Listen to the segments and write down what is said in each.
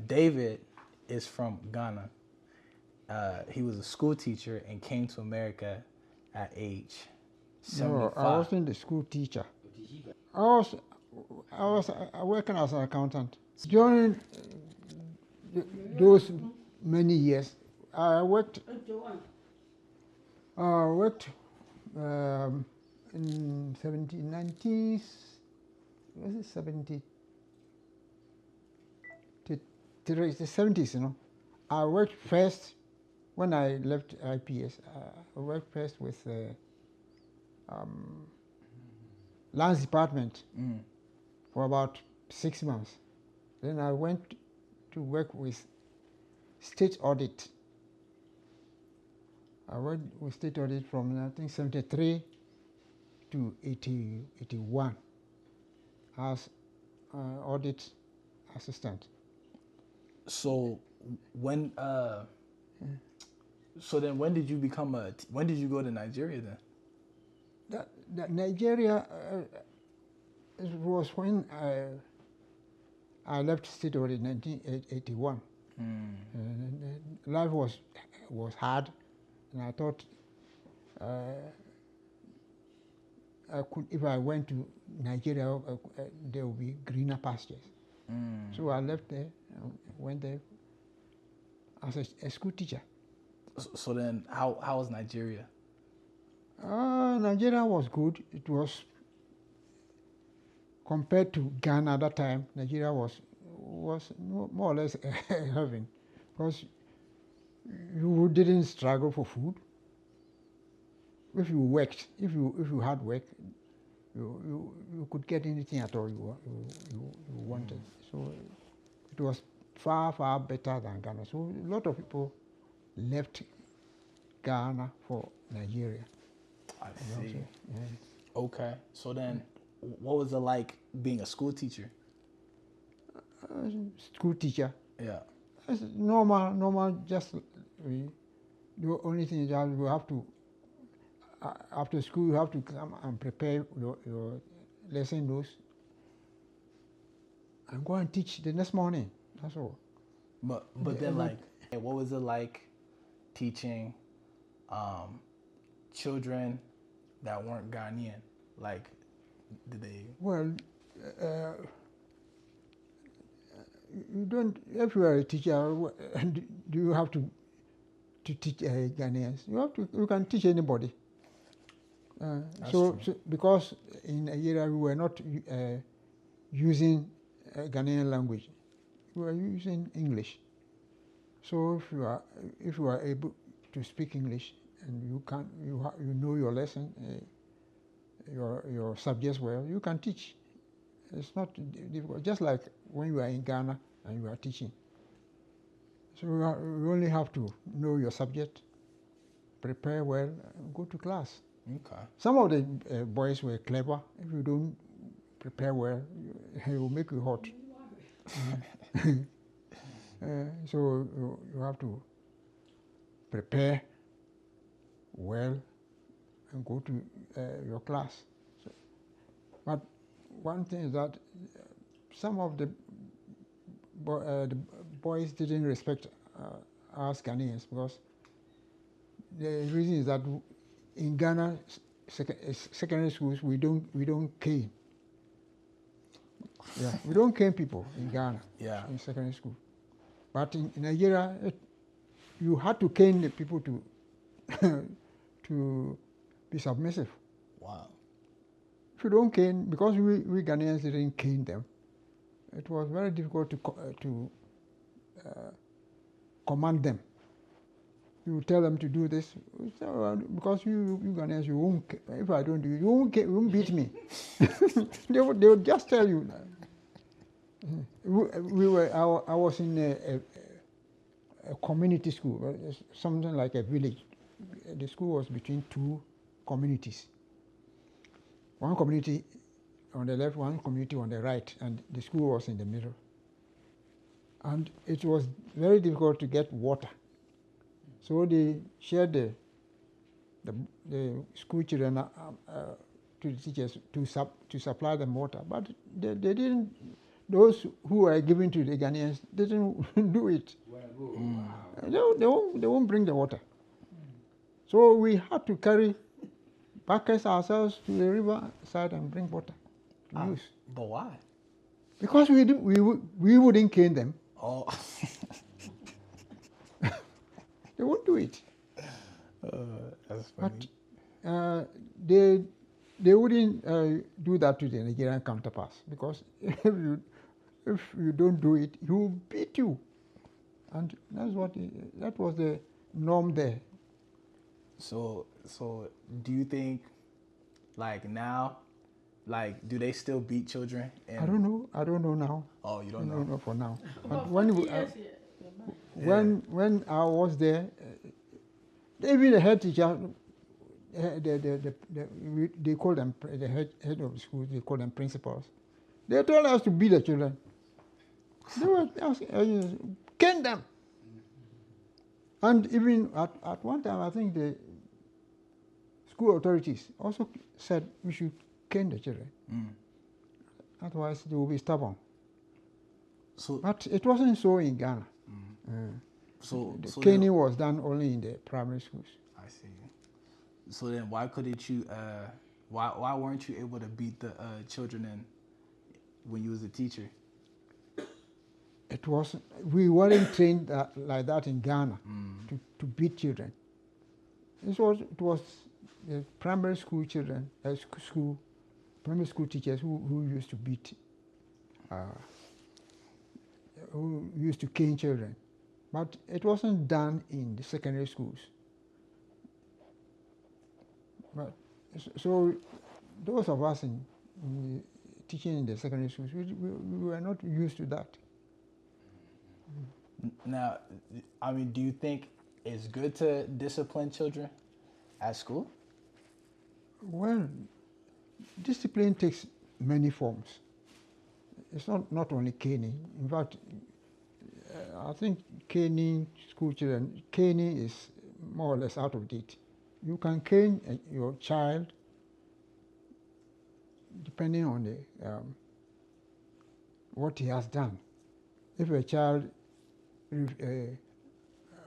David is from Ghana. He was a school teacher and came to America at age 75. No, I wasn't the school teacher. I was, I was working as an accountant. During those many years, I worked in 1990s, was it 70? The 70s, you know. I worked first, when I left IPS, I worked first with Lands Department for about 6 months. Then I went to work with State Audit. I worked with State Audit from, I think, 73 to 81 as audit assistant. So when so then when did you become when did you go to Nigeria then? That Nigeria, it was when I left State Audit in 1981. Life was hard, and I thought I could, if I went to Nigeria, there would be greener pastures. So I left there, went there as a school teacher. So then, how was Nigeria? Nigeria was good. It was, compared to Ghana at that time, Nigeria was more or less heaven, because you didn't struggle for food. If you worked, if you had work, you could get anything at all you wanted. So it was far better than Ghana. So a lot of people left Ghana for Nigeria. I see. Yeah. Okay. So then, what was it like being a school teacher? School teacher. Yeah. It's normal. Just the only thing is that you have to, after school, you have to come and prepare your lesson notes and go and teach the next morning. That's all. But then, like, what was it like teaching children that weren't Ghanaian? Like, did they? Well, you don't. If you are a teacher, do you have to teach Ghanaians? You can teach anybody. So because in Nigeria we were not using Ghanaian language, we were using English. So if you are able to speak English and you know your lesson, your subjects well, you can teach. It's not difficult. Just like when you are in Ghana and you are teaching. So you only have to know your subject, prepare well, and go to class. Okay. Some of the boys were clever. If you don't prepare well, he will make you hot. So you have to prepare well and go to your class. So, but one thing is that some of the boys didn't respect us Ghanaians, because the reason is that in Ghana, secondary schools, we don't cane. Yeah, we don't cane people in Ghana. Yeah. In secondary school, but in Nigeria, you had to cane the people to be submissive. Wow. If you don't cane, because we Ghanaians didn't cane them, it was very difficult to command them. You tell them to do this, because you Ghanaians, you won't. If I don't do it, you won't beat me. they would just tell you. I was in a community school, something like a village. The school was between two communities. One community on the left, one community on the right, and the school was in the middle. And it was very difficult to get water. So they shared the school children to the teachers to supply them water, but they didn't those who were given to the Ghanaians didn't do it. They won't bring the water. So we had to carry buckets ourselves to the river side and bring water to use. But why? Because we wouldn't cane them. Oh. They won't do it. That's funny. But they wouldn't do that to the Nigerian counterparts, because if you don't do it, he will beat you. And that was the norm there. So do you think, like now, like do they still beat children? I don't know now. Oh, you don't I know? don't know for now. But Yeah. when I was there, even the head teacher, they call them the head of the school. They call them principals. They told us to beat the children. They were asking, cane them. And even at one time, I think the school authorities also said we should cane the children. Otherwise, they will be stubborn. So, but it wasn't so in Ghana. So caning was done only in the primary schools. I see. So then, why couldn't you? Why weren't you able to beat the children when you was a teacher? We weren't trained like that in Ghana to beat children. It was the primary school children, primary school teachers who used to beat, who used to cane children. But it wasn't done in the secondary schools. But so those of us teaching in the secondary schools, we were not used to that. Now, I mean, do you think it's good to discipline children at school? Well, discipline takes many forms. It's not only caning. In fact, I think caning school children, caning is more or less out of date. You can cane your child depending on what he has done. If a child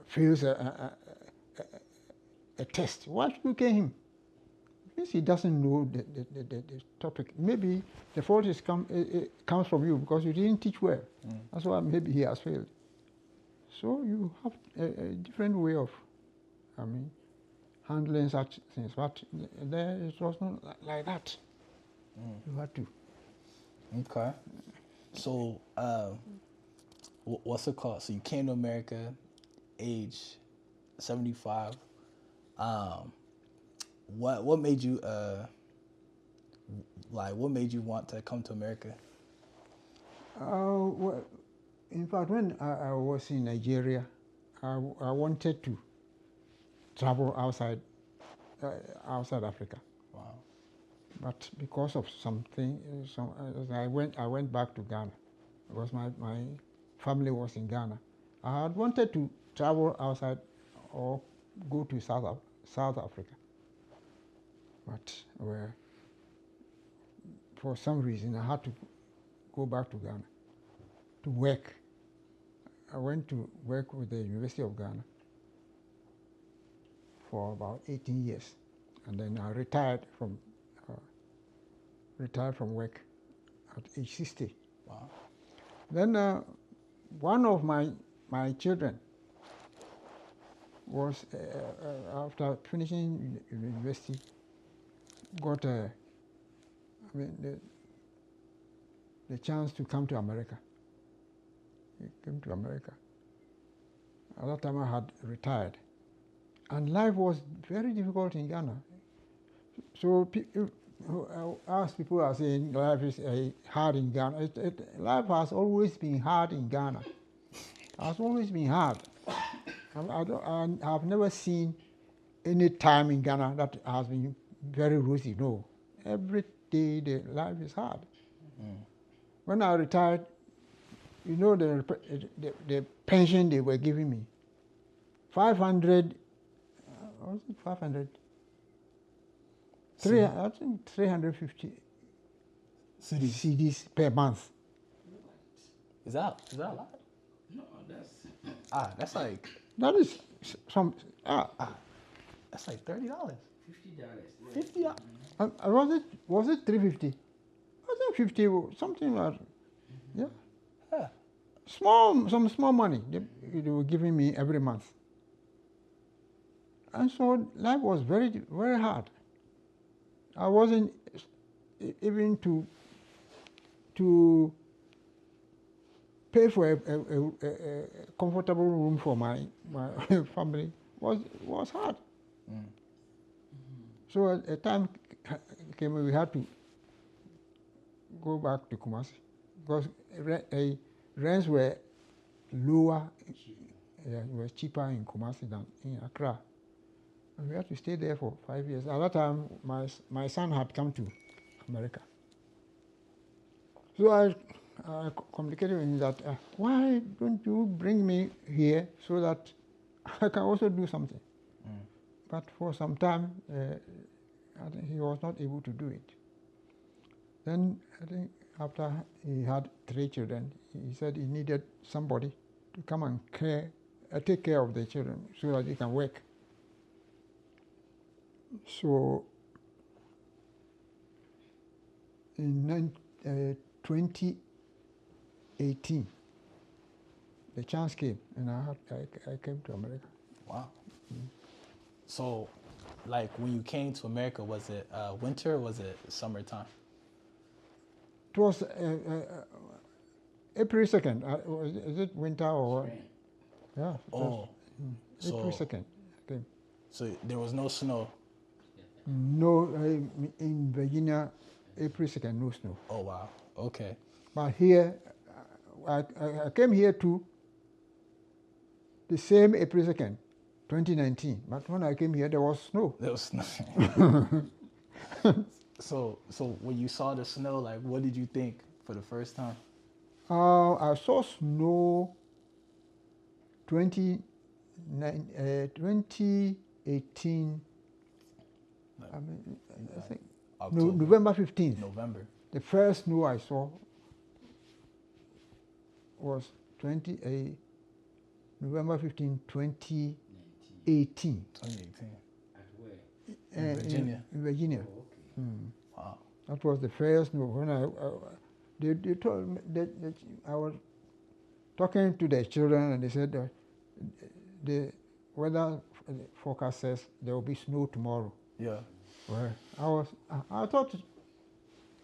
fails a test, why should you cane him? Because he doesn't know the topic. Maybe the fault comes from you because you didn't teach well. That's why maybe he has failed. So you have a different way of, handling such things. But there it was not like that. You had to. Okay. So, what's it called? So you came to America, age 75. What made you what made you want to come to America? Well, in fact, when I was in Nigeria, I wanted to travel outside Africa. Wow. But because of something, I went back to Ghana because my family was in Ghana. I had wanted to travel outside or go to South Africa, but for some reason I had to go back to Ghana to work. I went to work with the University of Ghana for about 18 years, and then I retired from work at age 60. Wow. Then one of my children was after finishing university got the chance to come to America. He came to America. At that time I had retired, and life was very difficult in Ghana. So as people are saying life is hard in Ghana, life has always been hard in Ghana. Has always been hard. I've never seen any time in Ghana that has been very rosy. No, every day the life is hard. When I retired, you know the pension they were giving me, 500. Was it 500? I think 350 CDs per month. Is that a lot? No, that's That's like That is some. that's like $30. $50. $50. Was it 350? I think 50 something like. Yeah. Yeah. Some small money they were giving me every month. And so life was very, very hard. I wasn't even to pay for a comfortable room for my family was hard. So a time came when we had to go back to Kumasi because rents were lower. Yeah, it was cheaper in Kumasi than in Accra. And we had to stay there for 5 years. At that time, my son had come to America. So I communicated with him that, why don't you bring me here so that I can also do something? But for some time, I think he was not able to do it. Then I think after he had 3 children, he said he needed somebody to come and take care of the children so that he can work. So in 2018, the chance came, and I came to America. Wow. So, like when you came to America, was it winter or was it summertime? It was April 2nd. Is it winter or? Spring. Yeah. Oh. April So, 2nd. Okay. so there was no snow. No, in Virginia, April 2nd, no snow. Oh wow. Okay. But here, I came here too, the same April 2nd, 2019. But when I came here, there was snow. There was snow. So when you saw the snow, like, what did you think for the first time? I saw snow 2018, I think October, November 15th. November. The first snow I saw was November 15, 2018. 2018. At where? In Virginia. In Virginia. Oh, okay. Wow. That was the first snow. When they told me that I was talking to the children, and they said that the weather forecast says there will be snow tomorrow. Yeah. Well, I thought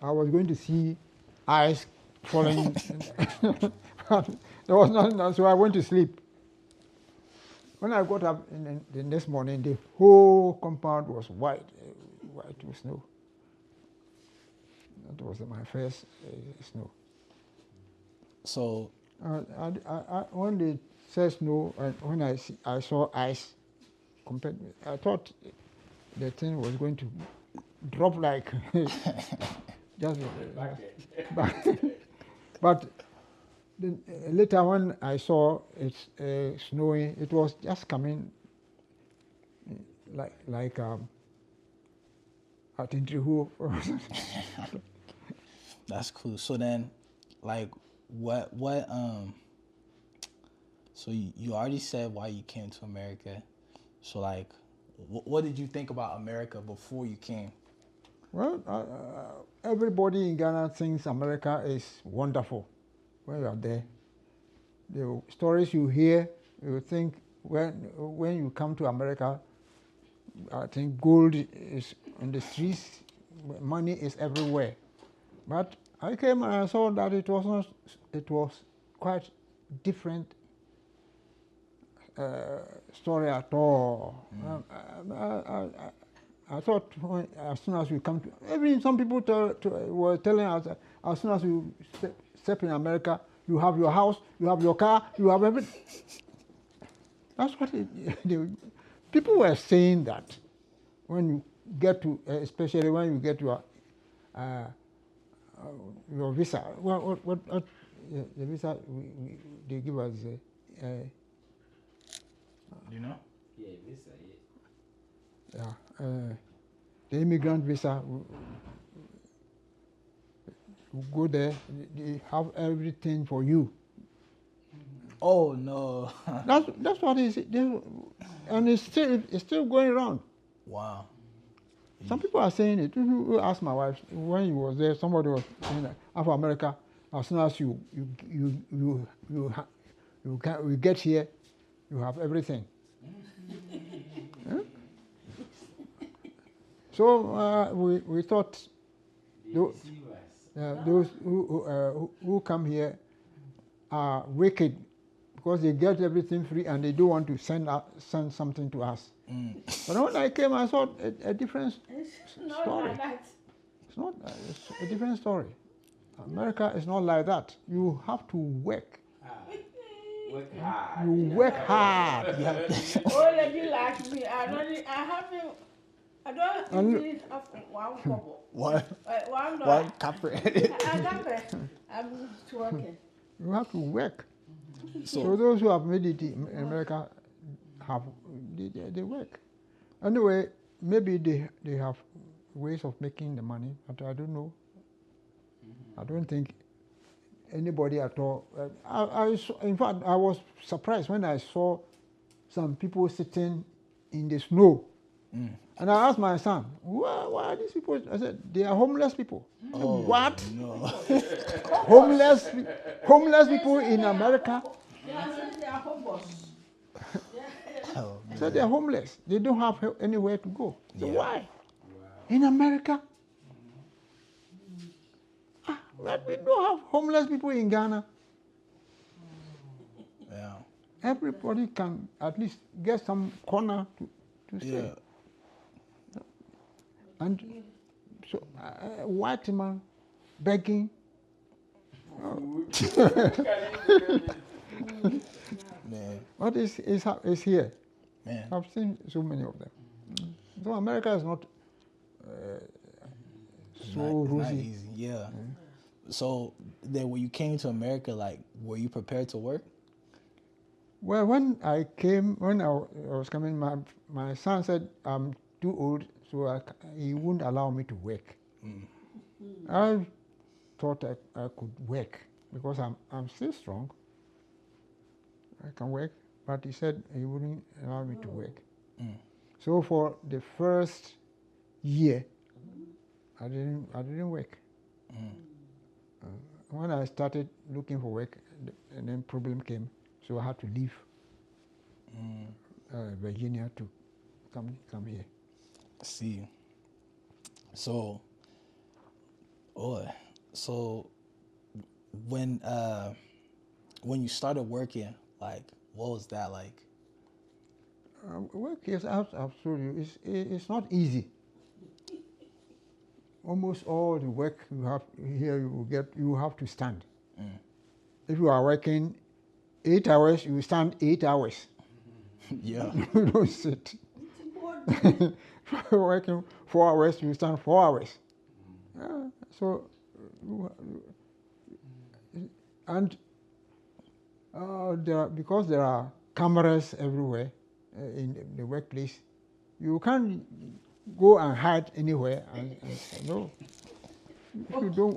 I was going to see ice falling. But there was nothing, so I went to sleep. When I got up the next morning, the whole compound was white with snow. That was my first snow. So When they said snow, when I saw ice, I thought the thing was going to drop like just but later when I saw it snowing, it was just coming like at Intrihu. that's cool. So then, like, what so you already said why you came to America. So like, what did you think about America before you came? Well, everybody in Ghana thinks America is wonderful. When you are there, the stories you hear, you think when you come to America, I think gold is on the streets, money is everywhere. But I came and I saw that it was quite different story at all. I thought as soon as we come to, even some people were telling us that as soon as you step in America, you have your house, you have your car, you have everything. That's what people were saying that when you get to, especially when you get your visa. Well, what the visa they give us? Do you know? Yeah, visa, yeah. Yeah, the immigrant visa. You go there, they have everything for you. Oh no. That's what is, and it's still going around. Wow. Some people are saying it. You ask my wife when he was there. Somebody was saying that after America, as soon as you get here, you have everything. Huh? So we thought those who come here are wicked because they get everything free and they don't want to send something to us. But when I came, I saw a different story. Like that. It's not. It's a different story. America is not like that. You have to work. Work hard. You work hard. Oh, lady like me, I don't even have one couple. What? One One dollar. copper. I got it. I'm working. You have to work. So So those who have made it in America they work. Anyway, maybe they have ways of making the money, but I don't know. I don't think anybody at all. In fact, I was surprised when I saw some people sitting in the snow. And I asked my son, why are these people? I said, they are homeless people. oh, What? No. Homeless people in America? They are homeless. Oh, So they are homeless. They don't have anywhere to go. So Yeah. why? In America? But we don't have homeless people in Ghana. yeah. Everybody can at least get some corner to stay. Yeah. And so, white man begging. Man. What is here? Man. I've seen so many of them. So America is not so Not rosy. easy. Yeah. So then when you came to America, like, were you prepared to work? Well, when I was coming, my son said I'm too old, so he wouldn't allow me to work. I thought I could work because I'm still strong. I can work, but he said he wouldn't allow me to work. So for the first year, I didn't work. When I started looking for work, and then problem came, so I had to leave Virginia to come here. See. So when you started working, like, what was that like? Work is, I've told you, it's not easy. Almost all the work you have here, you have to stand. If you are working 8 hours, you stand 8 hours. Yeah. You don't sit. If you're working 4 hours, you stand 4 hours. So, and because there are cameras everywhere in the workplace, you can't go and hide anywhere. And no, if you don't,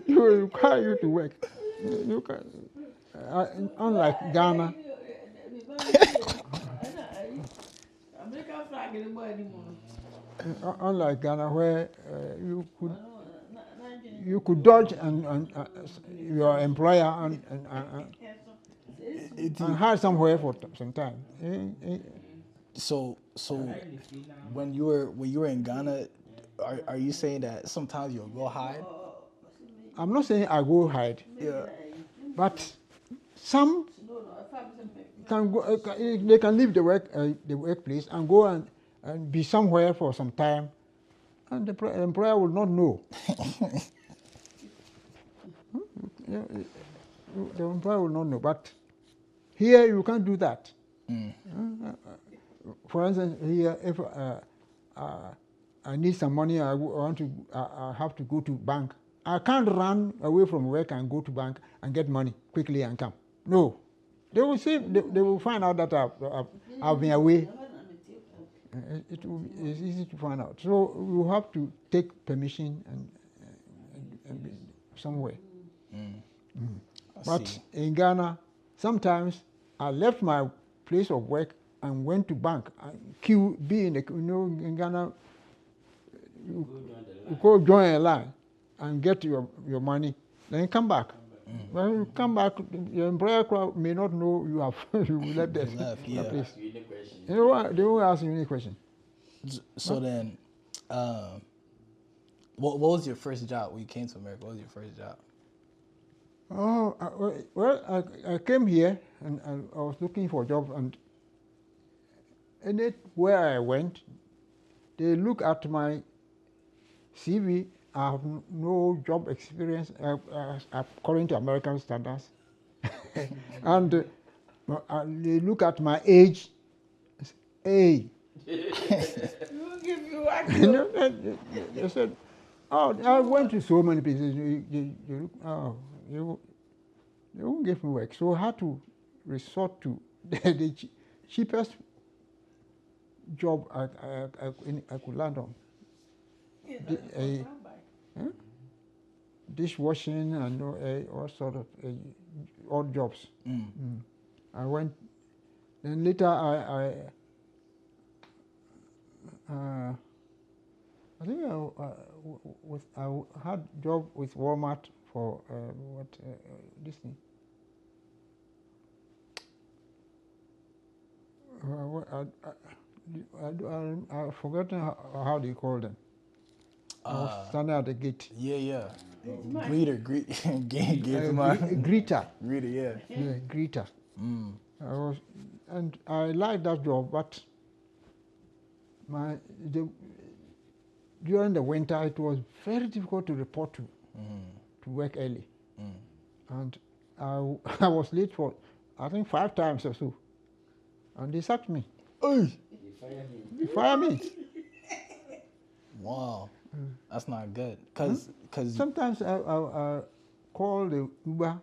you require you to work. You can, unlike Ghana. Unlike Ghana, where you could dodge and your employer and hide somewhere for some time. So when you were in Ghana, are you saying that sometimes you'll go hide? I'm not saying I go hide. Yeah. But some can go, they can leave the workplace and go and be somewhere for some time, and the employer will not know. The employer will not know. But here you can't do that. For instance, here if I need some money, I have to go to bank. I can't run away from work and go to bank and get money quickly and come. No, they will see. They will find out that I've been away. It's easy to find out. So you have to take permission and be somewhere. But in Ghana, sometimes I left my place of work and went to bank. Be in the, in Ghana, you go join a line and get your money, then come back. When you come back, your employer may not know you have you left the place. They won't ask you any question. So then, what was your first job when you came to America? What was your first job? I came here and I was looking for a job, and anywhere I went, they look at my CV. I have no job experience according to American standards, and they look at my age. Hey, Who give you what? they said, "Oh, I went to so many places. They won't give me work." So I had to resort to the cheapest job I could land on. Dishwashing and all sort of odd jobs. I went. Then later I think I had job with Walmart for this thing. I've forgotten how they call them. I was standing at the gate. Yeah. Greeter. Greeter. Greeter, yeah. Yeah, greeter. And I liked that job, but during the winter it was very difficult to report to work early, and I was late for I think 5 times or so, and they sacked me. Hey. They fired me. Wow, that's not good. Cause sometimes I call the Uber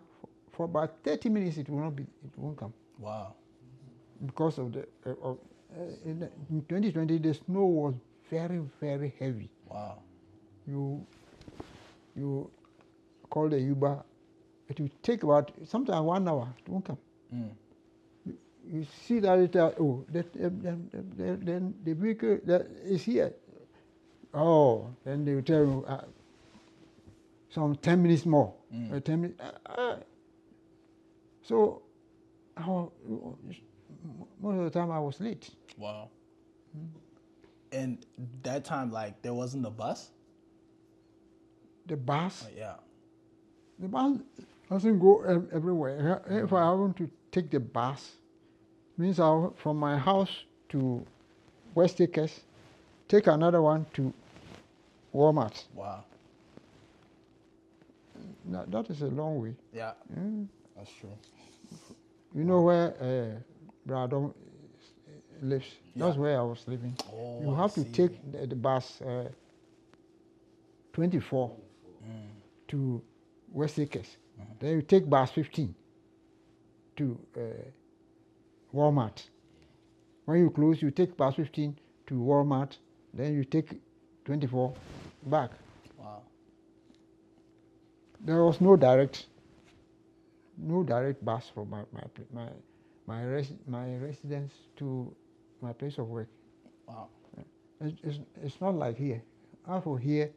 for about 30 minutes. It won't come. Wow. Because of in 2020 the snow was very, very heavy. Wow. You call the Uber, it will take about sometimes 1 hour. It won't come. You see that then the vehicle that is here. Oh, then they will tell you some 10 minutes more. 10 minutes. So most of the time I was late. Wow. And that time, like, there wasn't a bus? The bus? Yeah. The bus doesn't go everywhere. If I want to take the bus, means from my house to West Acres, take another one to Walmart. Wow. That is a long way. Yeah. That's true. You know where Bradom lives? That's where I was living. Oh, you have to take the bus 24 to West Acres. Then you take bus 15 to Walmart. When you close, you take bus 15 to Walmart. Then you take 24 back. Wow. There was no direct bus from my residence to my place of work. Wow. It's not like here. After here,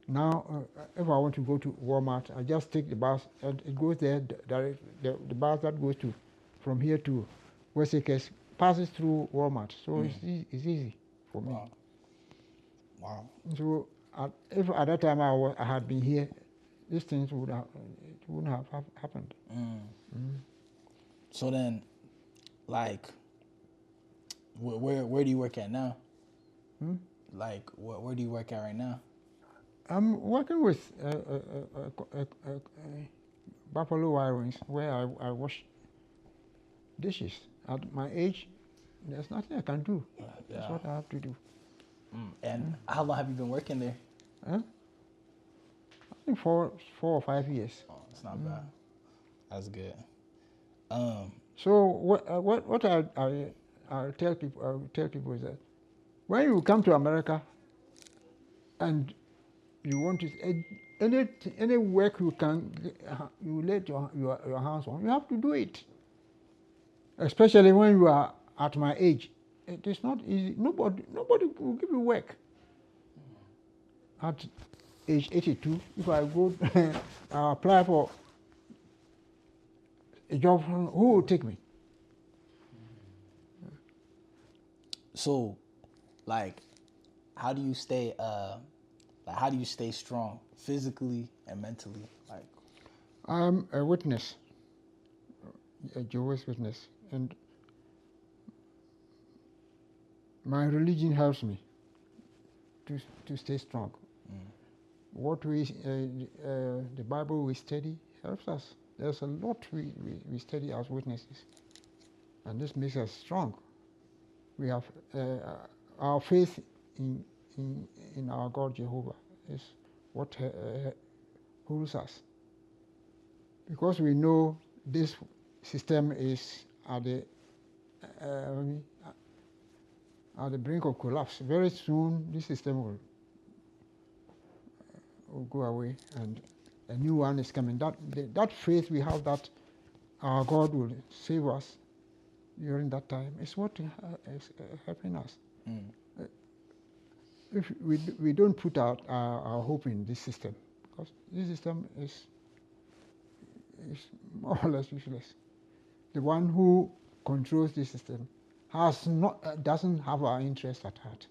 now if I want to go to Walmart, I just take the bus and it goes there direct. The bus that goes from here to West Acres passes through Walmart, so it's easy for me. Wow. So if at that time I had been here, these things wouldn't have happened. So then, like, where do you work at now? Like, where do you work at right now? I'm working with Buffalo Wirings, where I wash dishes. At my age, there's nothing I can do. That's what I have to do. And how long have you been working there? I think 4 or 5 years. Oh, it's not bad. That's good. So what I tell people is that when you come to America and you want to any work you let your hands on, you have to do it. Especially when you are at my age, it is not easy. Nobody will give you work. At age 82, if I go I apply for a job, who will take me? So, like, how do you stay strong physically and mentally? Like, I'm a witness, a Jehovah's Witness, and my religion helps me to stay strong. What the Bible we study helps us. There's a lot we study as witnesses, and this makes us strong. We have our faith in our God Jehovah is what holds us, because we know this system is at the brink of collapse. Very soon, this system will go away, and a new one is coming. That faith we have that our God will save us during that time is what is helping us. If we don't put our hope in this system, because this system is more or less useless. The one who controls this system doesn't have our interest at heart.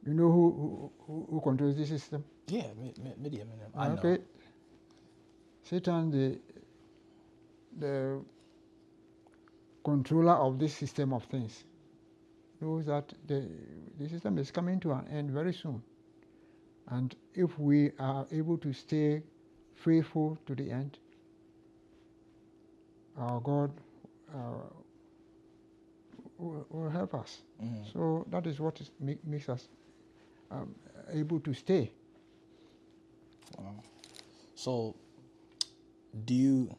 You know who controls this system? yeah, Midian. I know. Okay. Satan, the controller of this system of things, knows that the system is coming to an end very soon. And if we are able to stay faithful to the end, our God will help us. So that is what makes us able to stay. So, do you,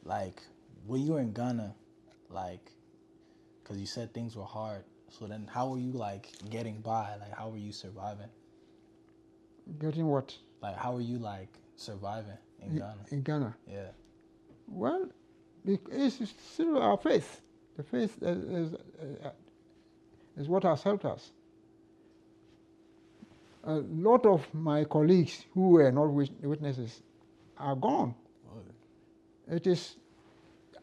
like, when you were in Ghana, like, because you said things were hard, so then how were you, like, getting by? Like, how were you surviving? Getting what? Like, how were you, like, surviving in Ghana? In Ghana? Yeah. Well, it's still our faith. The faith is what has helped us. A lot of my colleagues who were not witnesses are gone. It is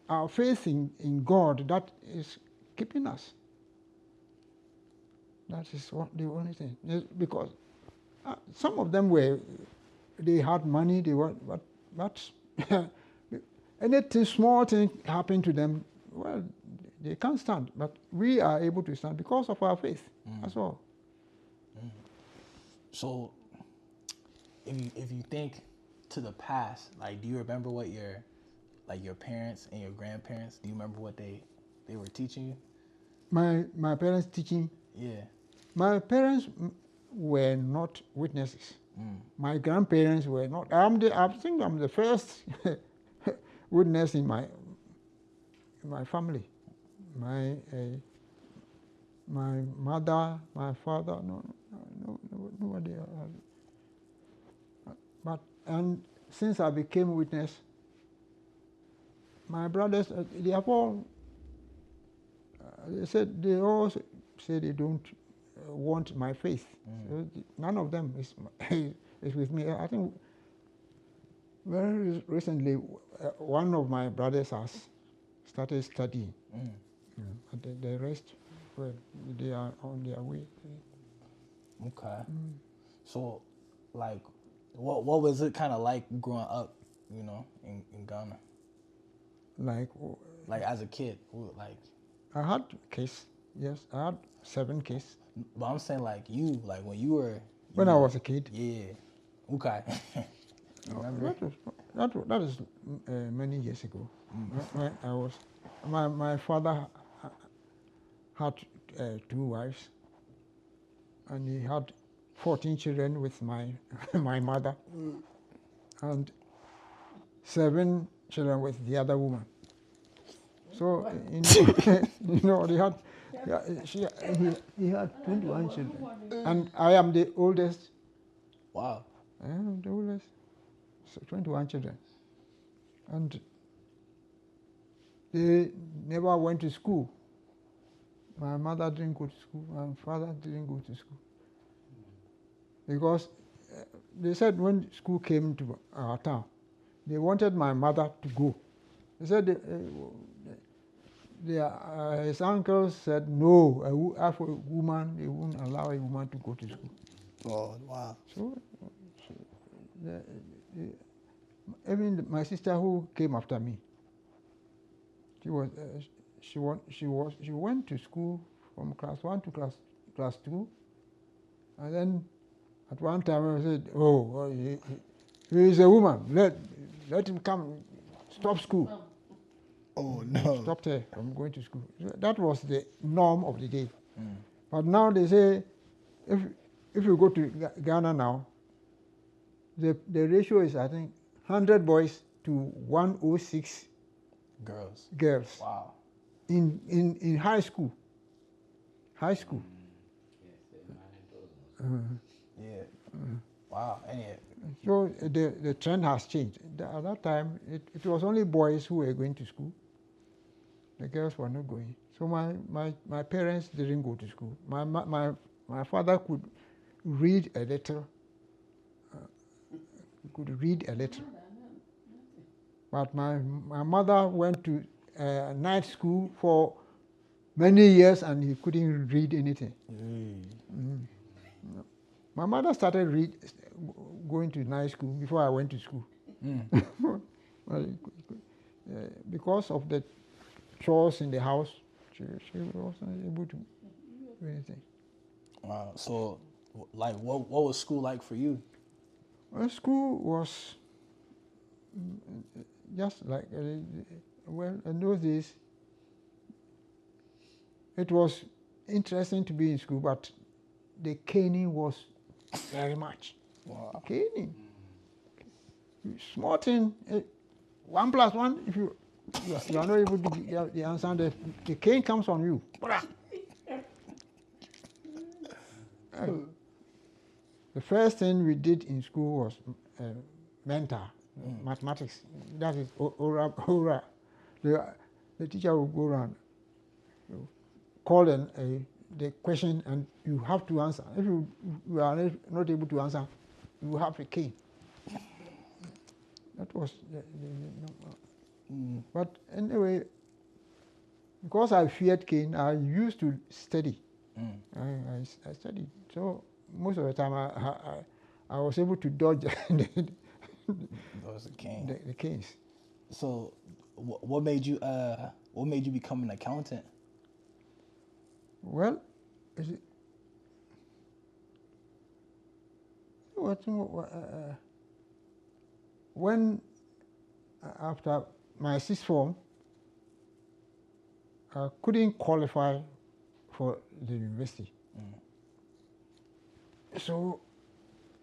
our faith in God that is keeping us. That is the only thing. Because some of them they had money, but anything, small thing happened to them, well, they can't stand. But we are able to stand because of our faith. That's all. So, if you think to the past, like, do you remember what your parents and your grandparents, do you remember what they were teaching you? My parents teaching? Yeah. My parents were not witnesses. My grandparents were not. I think I'm the first witness in my family. My mother, my father, nobody. And since I became witness, my brothers, they have all. They all say they don't want my faith. So none of them is with me. I think very recently, one of my brothers has started studying. But the rest, well, they are on their way. Okay. So, like, what was it kind of like growing up, in Ghana? Like as a kid, like. I had kids. Yes, I had 7 kids. But I'm saying, like, when you were. When I was a kid. Yeah. Okay. That is many years ago. When I was, my father had 2 wives, and he had 14 children with my mother, and 7 children with the other woman. So they had. He had 21 children, and I am the oldest. Wow. There were 21 children. And they never went to school. My mother didn't go to school. My father didn't go to school. Because they said when school came to our town, they wanted my mother to go. They said his uncles said no, for a woman, they wouldn't allow a woman to go to school. Oh, wow. So, even my sister who came after me, she went to school from class 1 to class 2, and then at one time I said, he is a woman. Let him come. Stop school. Oh, no. Stopped her from going to school. So that was the norm of the day. But now they say, if you go to Ghana now, the ratio is, I think, 100 boys to 106 girls. Wow. In high school. High school. Yeah. Wow. Anyway. So the trend has changed. At that time, it was only boys who were going to school. The girls were not going. So my parents didn't go to school. My father could read a little. But my mother went to night school for many years and he couldn't read anything. My mother started going to night school before I went to school. Because of the chores in the house, she wasn't able to do anything. Wow. So, like, what was school like for you? Well, school was just like, well, in those days, it was interesting to be in school, but the caning was very much. Wow. Caning. Small thing, 1 plus 1, if you are not able to get the answer, the cane comes on you. The first thing we did in school was mentor, mathematics. That is oral. The teacher will go around, call the question, and you have to answer. If you are not able to answer, you have a cane. That was But anyway, because I feared cane, I used to study. I studied. So most of the time I was able to dodge the canes. So, what made you become an accountant? Well, when after my sixth form, I couldn't qualify for the university. So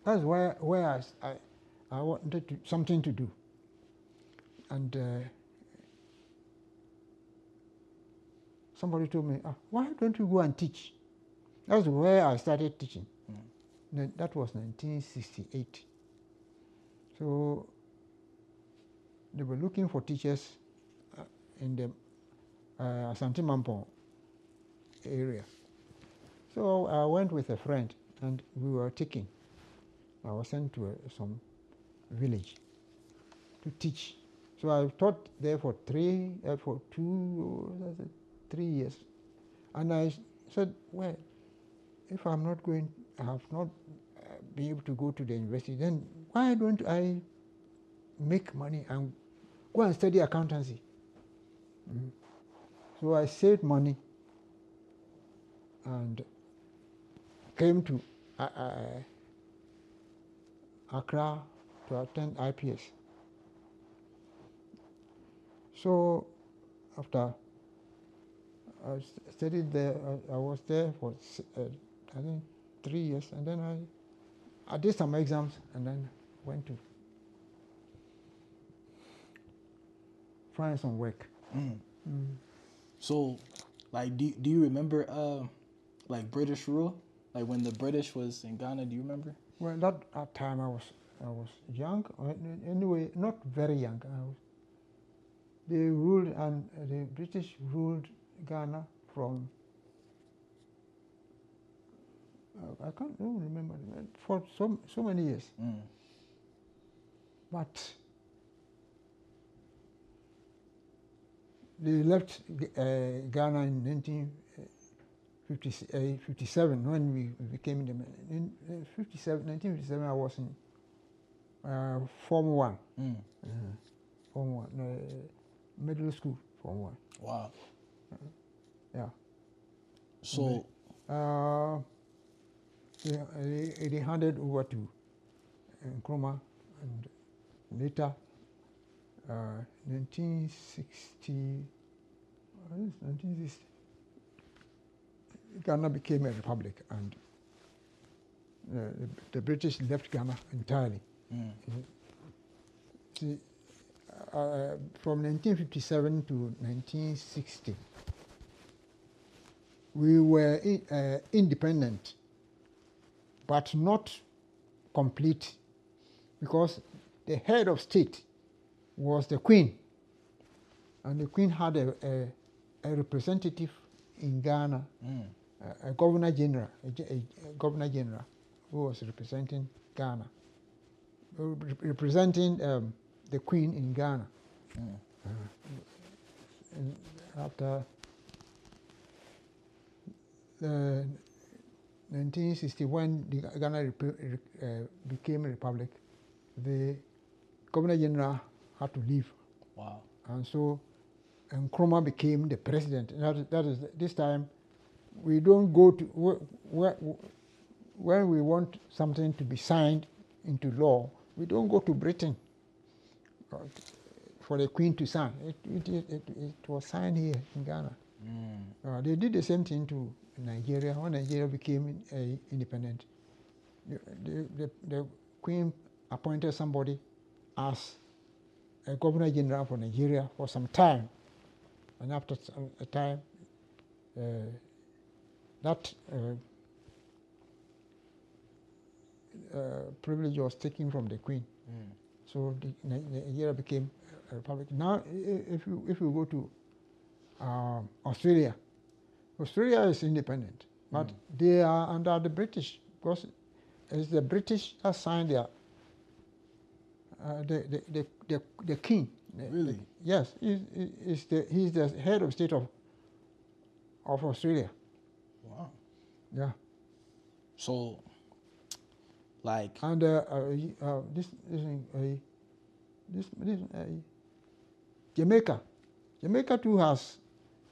that's where I wanted something to do. And somebody told me, why don't you go and teach? That's where I started teaching. That was 1968. So they were looking for teachers in the Asante Mampong area. So I went with a friend and we were teaching. I was sent to some village to teach. So I taught there for 3 years. And I said, well, if I'm not going, I have not been able to go to the university, then why don't I make money and go and study accountancy? So I saved money and came to Accra to attend IPS. So after I studied there, I was there for I think 3 years, and then I did some exams and then went to find some work. So, like, do you remember like British rule? Like when the British was in Ghana, do you remember? Well, that time I was I was young. Anyway, not very young. They ruled, and the British ruled Ghana from. I can't remember for so many years. But they left Ghana in 1957 when we became independent. In 1957, I was in Form 1. Form 1, middle school, Form 1. Wow. Yeah. So they handed over to Nkrumah, and later 1960, Ghana became a republic, and the British left Ghana entirely. See, from 1957 to 1960, we were independent, but not complete, because the head of state was the Queen, and the Queen had a representative in Ghana, a governor general, a governor general who was representing Ghana, representing the Queen in Ghana. And after 1960, when Ghana became a republic, the governor general had to leave. Wow. And so Nkrumah became the president. That is this time we don't go to when we want something to be signed into law, we don't go to Britain for the Queen to sign. It was signed here in Ghana. They did the same thing to Nigeria. When Nigeria became independent, the Queen appointed somebody as a governor general for Nigeria for some time, and after a time, that privilege was taken from the Queen. So Nigeria became a republic. Now, if you go to Australia, Australia is independent, but they are under the British, because it's the British that signed their the king. Really? Yes, he's the head of state of Australia. Wow. Yeah. So, like, And Jamaica too has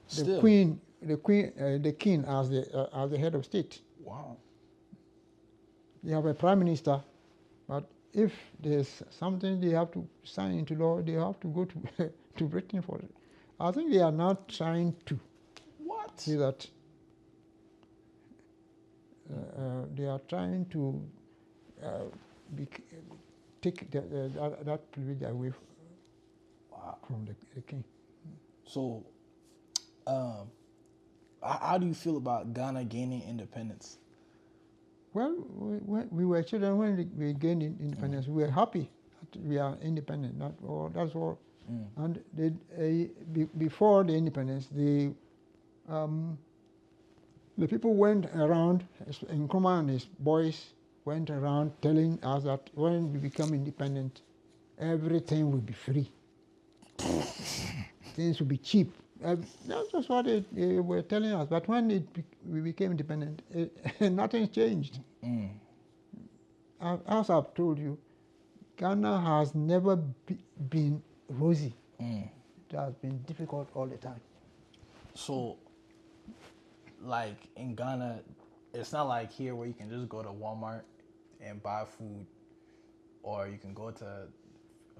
still. the king as the head of state. Wow. You have a prime minister, but if there's something they have to sign into law, they have to go to to Britain for it. I think they are not trying to What? see that. They are trying to take that privilege away from the king. So, how do you feel about Ghana gaining independence? Well, we were children when we gained independence. We were happy that we are independent. That's all. And before the independence, the people went around, Nkrumah and his boys went around telling us that when we become independent, everything will be free. Things will be cheap. That's just what they were telling us. But when we became independent, nothing changed. As I've told you, Ghana has never been rosy. It has been difficult all the time. So, like in Ghana, it's not like here where you can just go to Walmart and buy food, or you can go to a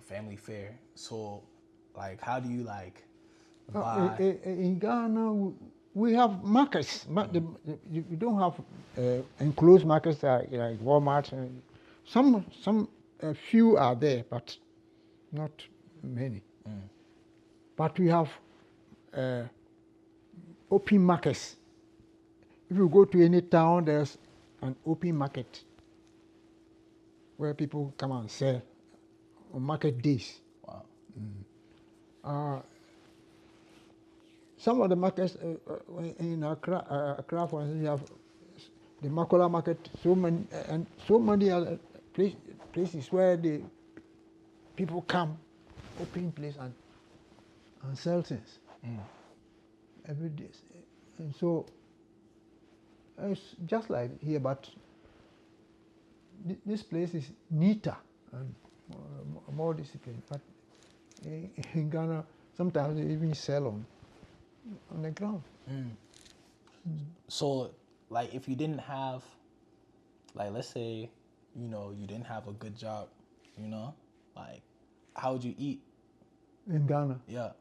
family fair. So, like, how do you like buy? In Ghana, we have markets. You don't have enclosed markets like Walmart. A few are there, but not many. But we have open markets. If you go to any town, there's an open market. where people come and sell on market days. Wow. Some of the markets in Accra, for instance, you have the Makola market, so many other places where the people come, open place and sell things every day. And so it's just like here, but this place is neater and more disciplined. But in Ghana, sometimes they even sell on the ground. So, like, if you didn't have, like, let's say, you didn't have a good job, like, how would you eat? In Ghana? Yeah.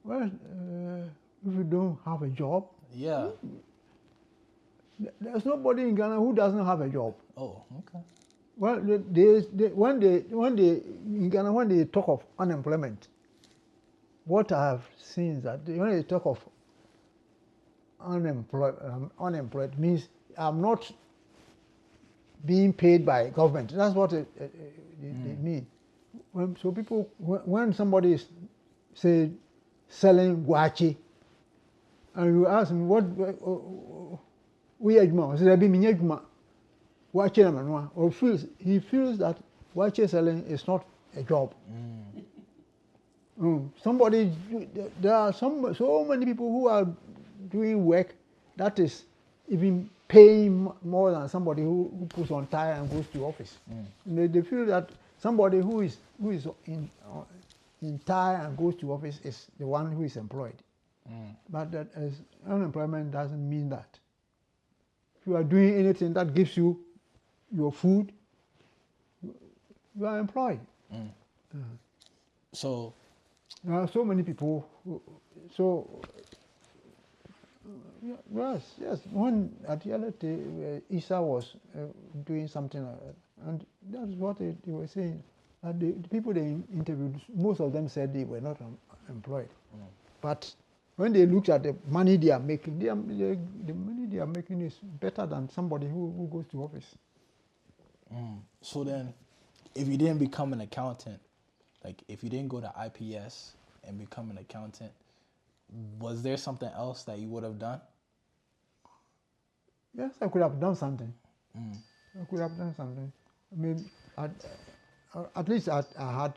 Well, if you don't have a job, Yeah. there's nobody in Ghana who doesn't have a job. Oh, okay. Well, when in Ghana, when they talk of unemployment, what I have seen is that when they talk of unemployed means I'm not being paid by government. That's what they mean. So people, when somebody is, say, selling guachi, and you ask him what we adjuma, so there be minya adjuma, guachi na manua, or he feels that guachi selling is not a job. Somebody, there are so many people who are doing work that is even paying more than somebody who puts on tie and goes to office. They feel that somebody who is in tie and goes to office is the one who is employed. But that as unemployment doesn't mean that. If you are doing anything that gives you your food, you are employed. So there are so many people yes. When at reality, Isa was doing something like that, and that's what they were saying. And the people they interviewed, most of them said they were not employed. But when they looked at the money they are making, the money they are making is better than somebody who goes to office. So then, if you didn't become an accountant, like if you didn't go to IPS and become an accountant, was there something else that you would have done? Yes, I could have done something. I could have done something. I mean, at least I had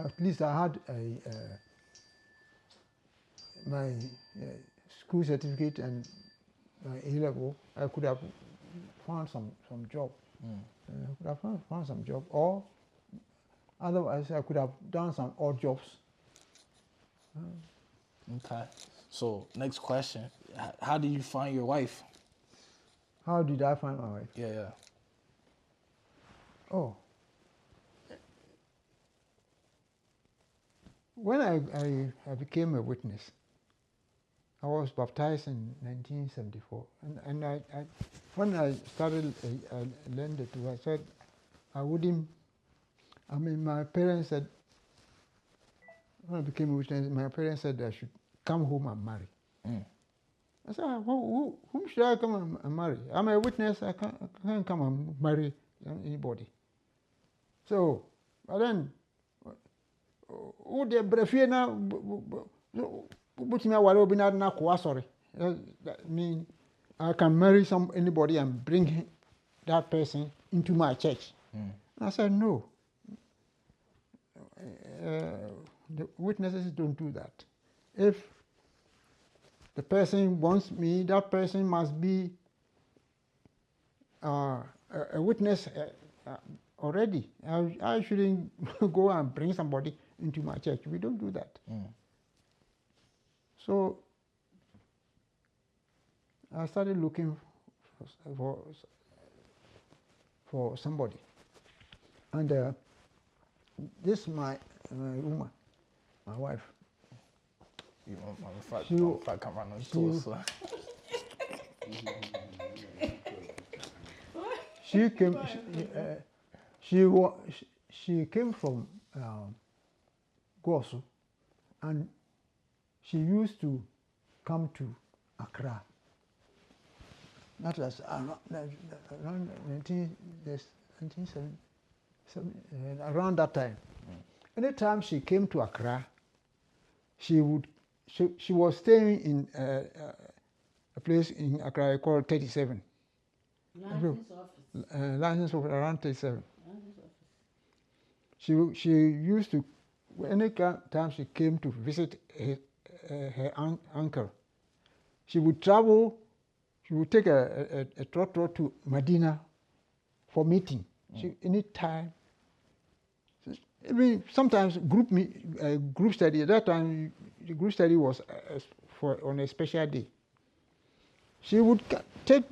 at least I had my school certificate and my A-level. I could have found some job. I could have found some job, or otherwise I could have done some odd jobs. Okay. So next question: how did you find your wife? How did I find my wife? Yeah. Oh, when I became a witness, I was baptized in 1974, and I when I started I learned the truth. I said I wouldn't. I mean, my parents said when I became a witness, my parents said I should come home and marry. I said, whom should I come and marry? I'm a witness. I can't come and marry anybody. So, but then, who the brefie na butima wale obina na kwa sorry. That mean I can marry anybody and bring that person into my church. And I said no. The witnesses don't do that. If the person wants me, that person must be a witness already. I shouldn't go and bring somebody into my church. We don't do that. So I started looking for somebody, and this my woman, my wife. If I come around those tools, so. She came from Gosu, and she used to come to Accra That was around 1970, around that time. Anytime she came to Accra, she was staying in a place in Accra called 37. License office. License of around 37. License office. She used to, any time she came to visit her uncle, she would travel. She would take a trotro to Medina for meeting. Any time. I mean, sometimes group study. At that time, the group study was on a special day. She would take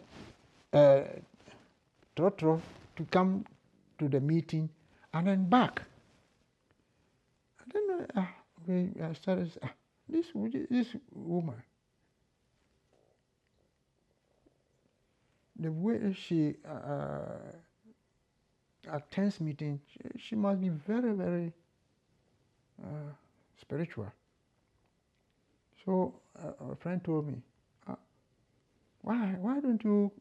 trotro to come to the meeting and then back. And then I started, this woman, the way she attends meeting, she must be very, very spiritual. So a friend told me, why don't you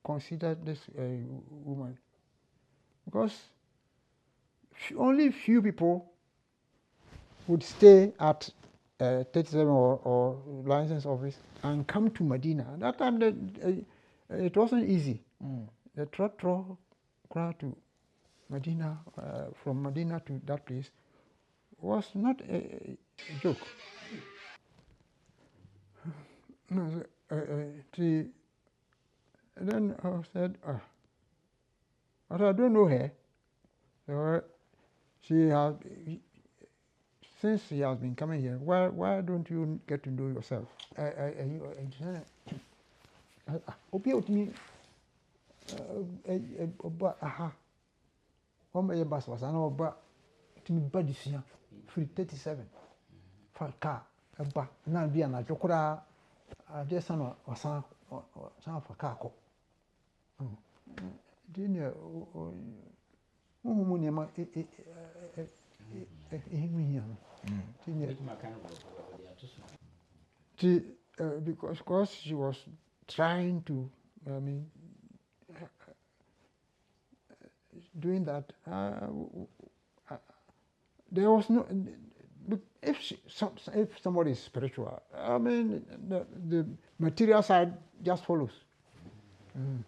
consider this woman? Because only few people would stay at 37 or license office and come to Medina. At that time, it wasn't easy. The trotro crowd to Medina, from Medina to that place, was not a joke. Then I said, but I don't know her. So since she has been coming here, why don't you get to know yourself? Free 37 for car na bi na jokura just san wasan for car ko dinne mu ne ma because she was trying to, I mean, doing that, there was no. If somebody is spiritual, I mean, the material side just follows. You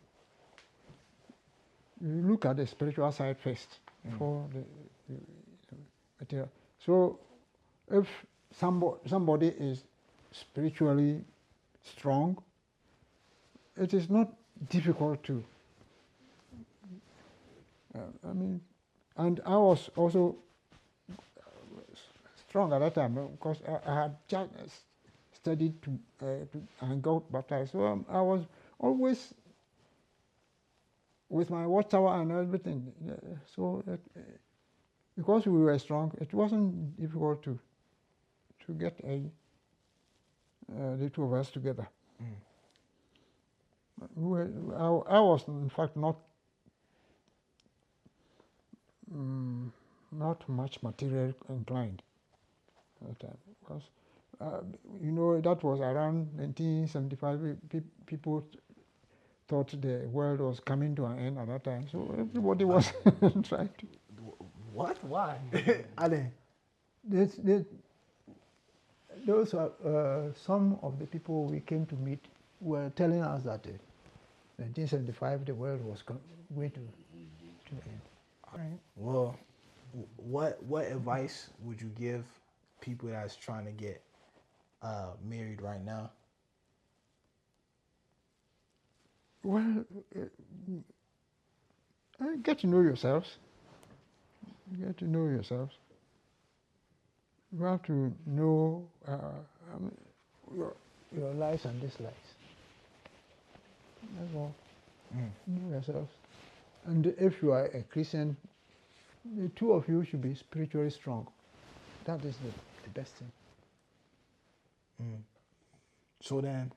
look at the spiritual side first before the material. So, if somebody is spiritually strong, it is not difficult to. I mean, and I was also strong at that time because I had just studied and got baptized. So I was always with my watchtower and everything. So because we were strong, it wasn't difficult to get the two of us together. I was in fact not much material inclined at that time because that was around 1975. People thought the world was coming to an end at that time, so everybody was trying to. What? Why? Those are some of the people we came to meet were telling us that 1975 the world was going to end. All right. Well, what advice would you give people that's trying to get married right now? Well, get to know yourselves. Get to know yourselves. You have to know your likes and dislikes. That's all. Know yourselves. And if you are a Christian, the two of you should be spiritually strong. That is the best thing. So then,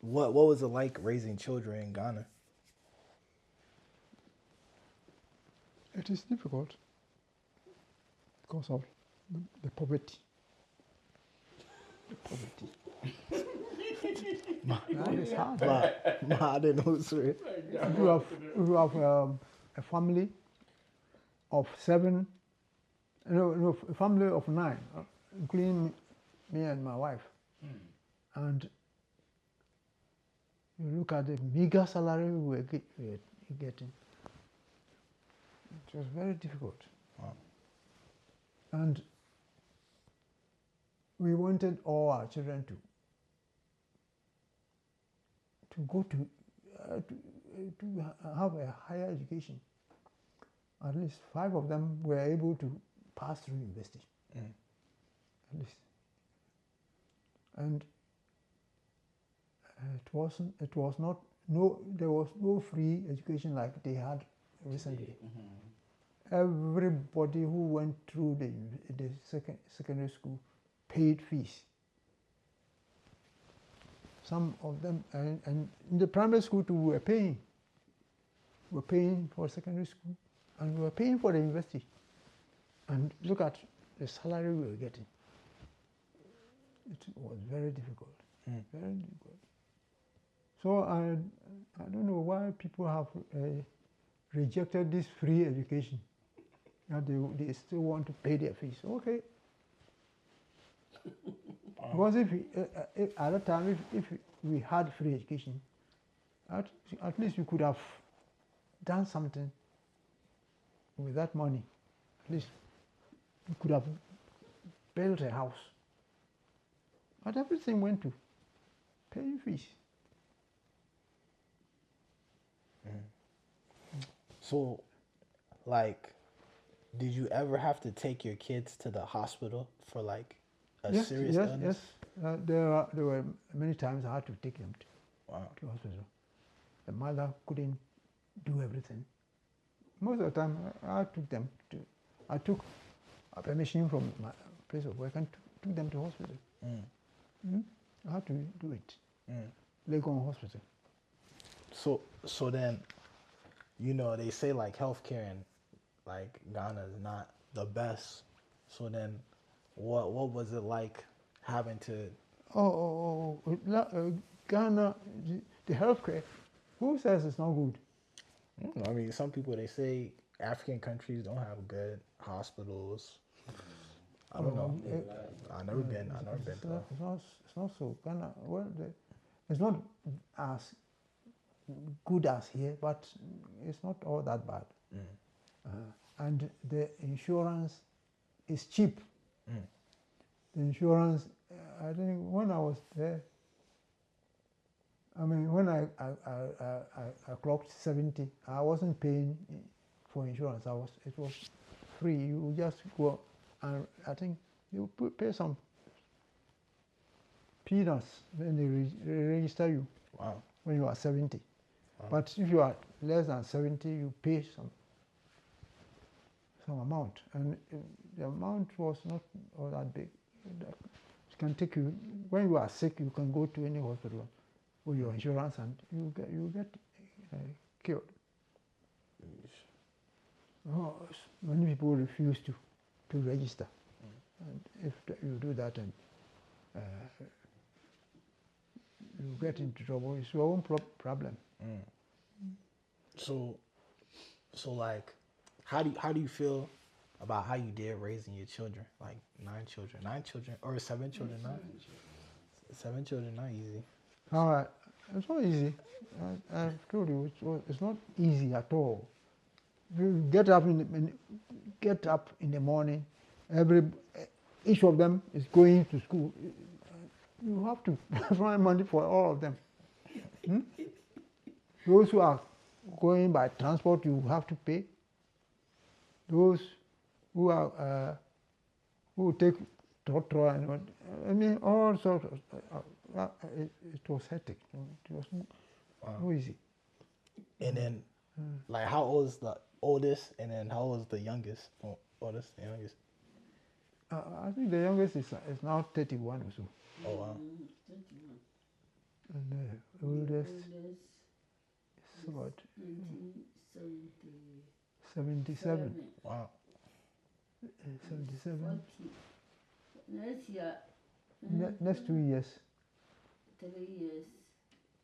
what was it like raising children in Ghana? It is difficult because of the poverty. That is hard. But I didn't know it's real. If you have a family of 7, no, a family of 9, including me and my wife, and you look at the meager salary we were getting, it was very difficult. Wow. And we wanted all our children to go to have a higher education. At least 5 of them were able to pass through university. At least. And there was no free education like they had recently. Everybody who went through the secondary school paid fees. Some of them, and in the primary school too, we were paying. We were paying for secondary school, and we were paying for the university. And look at the salary we were getting. It was very difficult, very difficult. So I don't know why people have rejected this free education. That they still want to pay their fees. Okay. Because if at that time, if we had free education, at least we could have done something with that money. At least we could have built a house. But everything went to paying fees. So, like, did you ever have to take your kids to the hospital for like a serious illness? Yes. There were many times I had to take them Wow. to hospital. The mother couldn't do everything. Most of the time, I took them to. I took a permission from my place of work and took them to hospital. I had to do it. Legon Hospital. So then, you know, they say like healthcare in like Ghana is not the best. So then, what was it like having to? Ghana, the healthcare. Who says it's not good? I mean, some people they say African countries don't have good hospitals. I don't know. I've never been. It's not so. Ghana, well, it's not as good as here, but it's not all that bad. And the insurance is cheap. The insurance, I think when I was there, I mean, when I clocked 70, I wasn't paying for insurance. It was free. You just go, and I think you pay some peanuts when they register you. Wow. When you are 70. Wow. But if you are less than 70, you pay some amount, and the amount was not all that big. It can take you, when you are sick, you can go to any hospital with your insurance, and you get cured. Oh, many people refuse to register, and if you do that, and you get into trouble, it's your own problem. So like, how do you feel about how you did raising your children? Like 9 children, or 7 children? 7 children, not easy. It's not easy. I've told you, it's not easy at all. If you get up in the morning, each of them is going to school. You have to find money for all of them. Those who are going by transport, you have to pay. Those who are who take trotro and what, I mean, all sorts of. It was hectic. It was not easy. And then, like, how old is the oldest, and then how old is the youngest? Oldest and youngest. I think the youngest is now 31 or so. Oh wow. 21. And the oldest is about 77. Wow. 77. 40. Next year. Next 2 years. 3 years.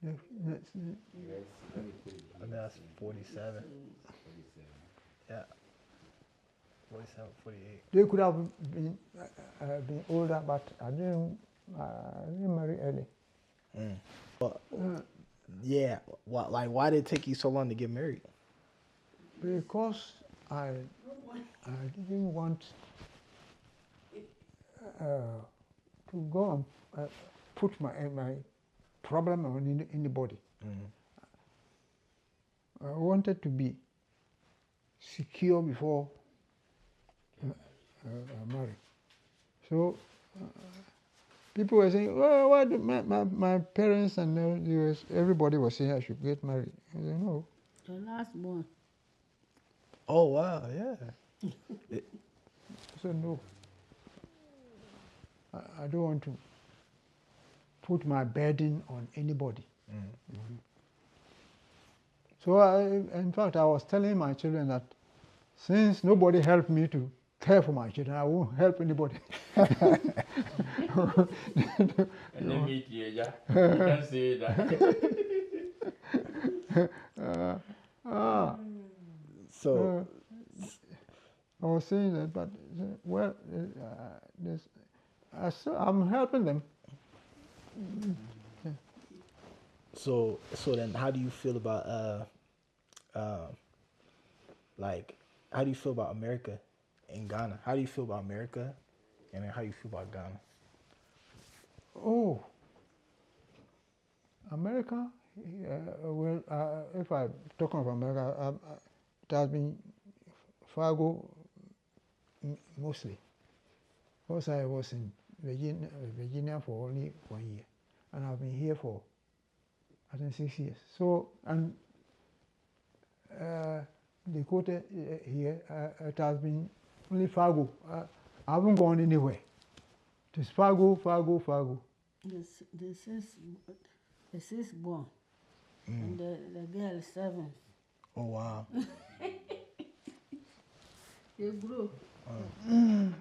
The- the- Let me put it I think here. that's 47. 47. Yeah. 47, 48. They could have been older, but I didn't marry early. But yeah, why did it take you so long to get married? Because I didn't want to go and put my problem on anybody. I wanted to be secure before I marry. So people were saying, "Well, why do my parents and everybody was saying I should get married." I said, "No." The last one. Oh wow, yeah. I said, "No. I don't want to put my burden on anybody." So in fact, I was telling my children that since nobody helped me to care for my children, I won't help anybody. And then meet you, yeah. You can say that. So I was saying that, but well, I'm helping them. so then how do you feel about like how do you feel about America and Ghana? How do you feel about America and then how do you feel about Ghana? Oh, America. Well, if I'm talking of America, it has been Fargo mostly. Because I was in Virginia for only 1 year, and I've been here for I think 6 years. So and Dakota here, it has been only Fargo. I haven't gone anywhere. It is Fargo, Fargo, Fargo. The six born. And the girl is 7. Oh wow. They grew. And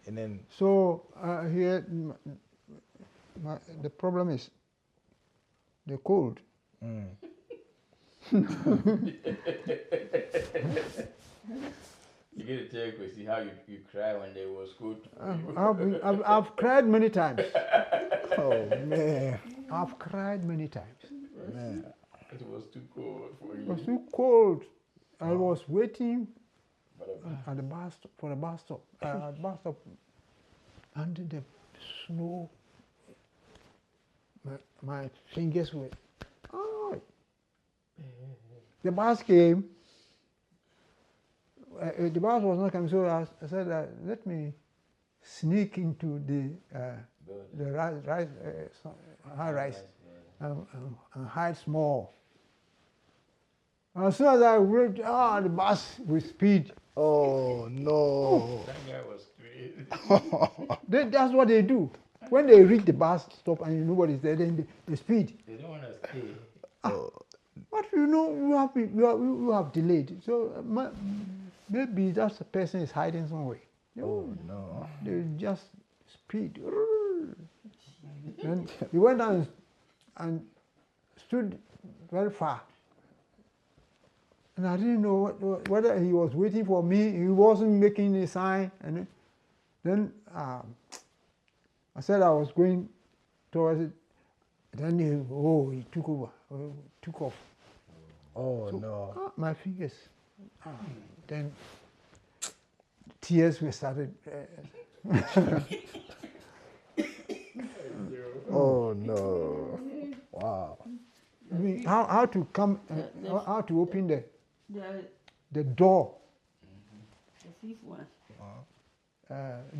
then So here, the problem is the cold. You get to tell Chrissy how you cry when they was good. I've cried many times. oh man. I've cried many times. Man. It was too cold for It you. was too cold. I was waiting But at the bus stop, for the bus stop, under the snow. My fingers were. Oh. The bus came. The bus was not coming, so I said, "Let me sneak into the high rise and hide small." As soon as I reached the bus with speed. Oh no. that guy was crazy. That's what they do. When they reach the bus stop and nobody's there, then they speed. They don't want to stay. But you have delayed. So maybe that person is hiding somewhere. Oh no. They just speed. Then he went down and stood very far. And I didn't know whether he was waiting for me. He wasn't making a sign. And then I said I was going towards it. Then he took over, took off. Oh no. My fingers. Then tears were started. Oh no. Wow. I mean, how to come, how to open The the door, fifth one.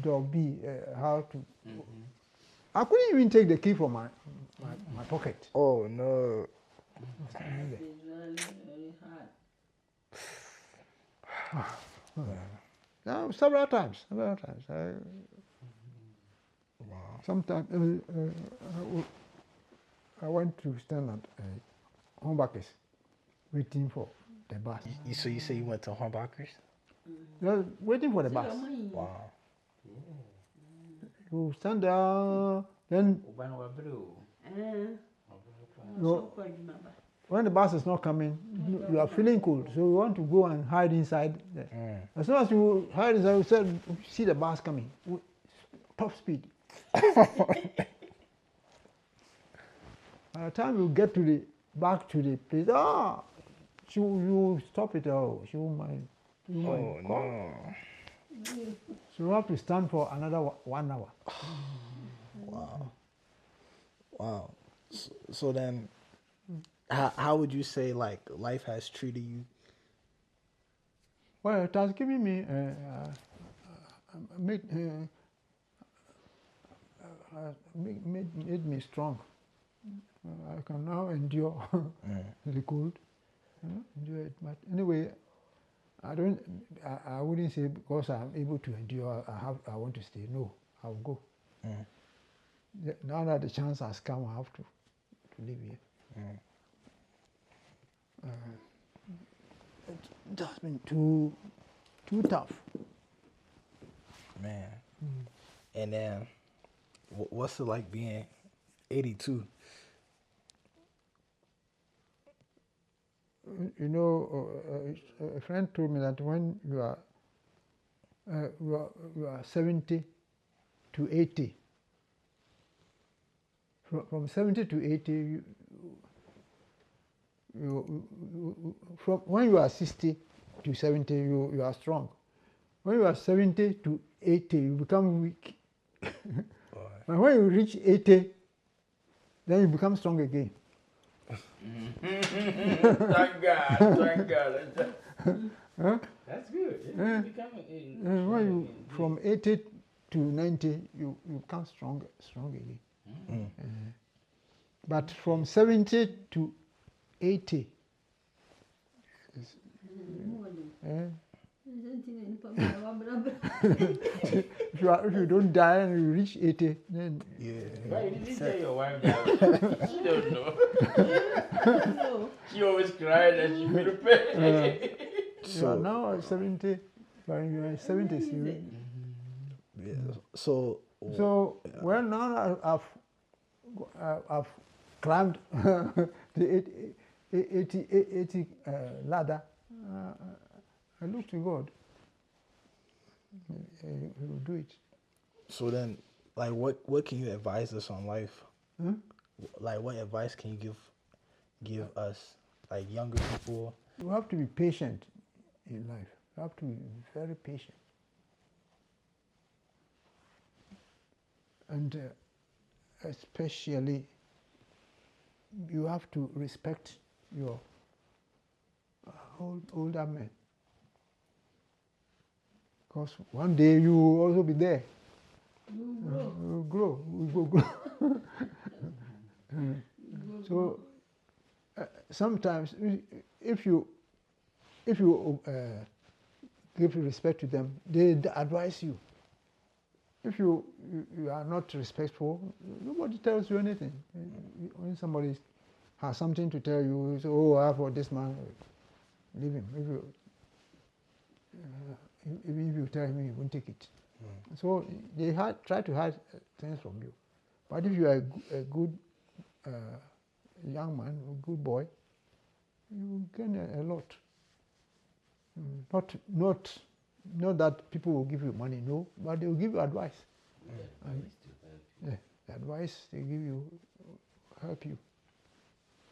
door B, how to. I couldn't even take the key from my pocket. Oh no. It's very, very hard. Several times. Sometimes I went to stand at Hornbackers waiting for the bus. So you say you went to Hornbachers? Waiting for the bus. Wow. You stand there, then No. When the bus is not coming, you are feeling cold, so you want to go and hide inside there. As soon as you hide inside, you said, see the bus coming, top speed. By the time you get to the back to the place, you stop it. Oh, she won't mind. She won't mind. No. So you have to stand for another 1 hour. Wow. So then, how would you say like life has treated you? Well, it has given me made me strong. I can now endure the cold, endure it. But anyway, I wouldn't say because I'm able to endure, I want to stay. No, I'll go. Now that the chance has come, I have to live here. It has been too tough. Man. And then, what's it like being 82? You know, a friend told me that when you are 70 to 80, from 70 to 80, from when you are 60 to 70, you are strong. When you are 70 to 80, you become weak. And when you reach 80, then you become strong again. Thank God, thank God. Huh? That's good. When you, from 80 to 90, you become strong again. But from 70 to 80, if you don't die and you reach 80, then Why you didn't tell your wife that? She don't know. She always cried and she feel pain. you are now at 70, when you are in 70s. So well, now I've climbed the 80 ladder. I look to God. He will do it. So then, like, what can you advise us on life? Like, what advice can you give us, like younger people? You have to be patient in life. You have to be very patient. And especially, you have to respect your older men. Because one day you will also be there. You will grow. We will grow. So sometimes, if you give respect to them, they advise you. If you are not respectful, nobody tells you anything. When somebody has something to tell you, you say, "Oh, I have for this man." Leave him. Even if you tell him, he won't take it. So they try to hide things from you. But if you are a good young man, a good boy, you gain a lot. Not that people will give you money, no, but they will give you advice. And, the advice they give you help you.